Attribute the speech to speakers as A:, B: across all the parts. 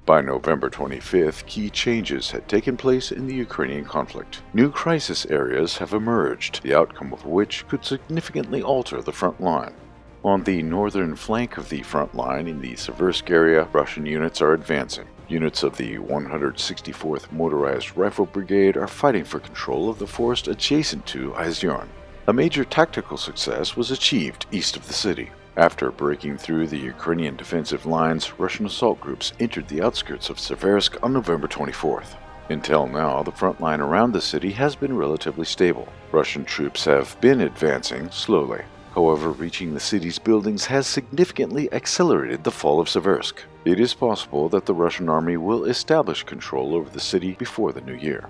A: By November 25th, key changes had taken place in the Ukrainian conflict. New crisis areas have emerged, the outcome of which could significantly alter the front line. On the northern flank of the front line in the Seversk area, Russian units are advancing. Units of the 164th Motorized Rifle Brigade are fighting for control of the forest adjacent to Izium. A major tactical success was achieved east of the city. After breaking through the Ukrainian defensive lines, Russian assault groups entered the outskirts of Seversk on November 24th. Until now, the front line around the city has been relatively stable. Russian troops have been advancing slowly. However, reaching the city's buildings has significantly accelerated the fall of Seversk. It is possible that the Russian army will establish control over the city before the new year.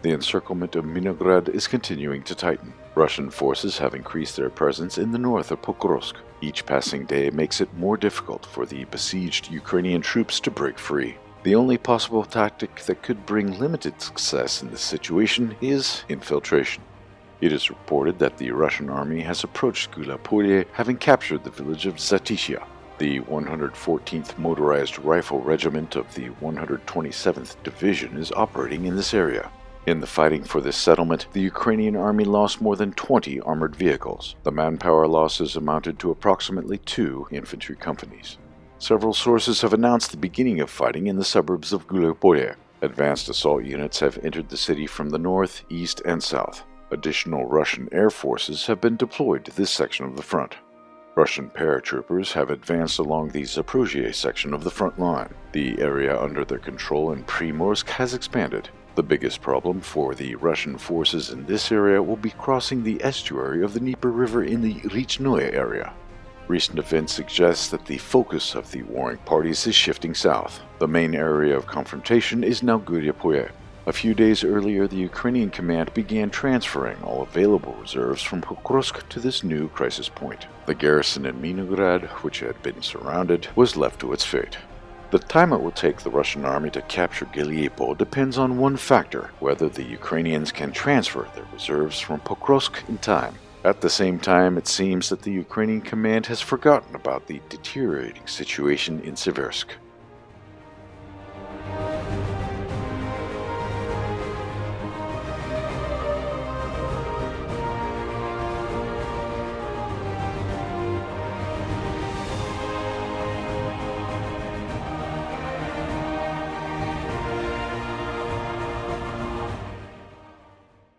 A: The encirclement of MIRNOGRAD is continuing to tighten. Russian forces have increased their presence in the north of Pokrovsk. Each passing day makes it more difficult for the besieged Ukrainian troops to break free. The only possible tactic that could bring limited success in this situation is infiltration. It is reported that the Russian army has approached Gulapolye, having captured the village of Zatishia. The 114th Motorized Rifle Regiment of the 127th Division is operating in this area. In the fighting for this settlement, the Ukrainian army lost more than 20 armored vehicles. The manpower losses amounted to approximately 2 infantry companies. Several sources have announced the beginning of fighting in the suburbs of Gulapolye. Advanced assault units have entered the city from the north, east, and south. Additional Russian air forces have been deployed to this section of the front. Russian paratroopers have advanced along the Zaporozhye section of the front line. The area under their control in Primorsk has expanded. The biggest problem for the Russian forces in this area will be crossing the estuary of the Dnieper River in the Rechnoye area. Recent events suggest that the focus of the warring parties is shifting south. The main area of confrontation is now Gulapolye. A few days earlier, the Ukrainian command began transferring all available reserves from Pokrovsk to this new crisis point. The garrison in MIRNOGRAD, which had been surrounded, was left to its fate. The time it will take the Russian army to capture Galipo depends on one factor: whether the Ukrainians can transfer their reserves from Pokrovsk in time. At the same time, it seems that the Ukrainian command has forgotten about the deteriorating situation in Seversk.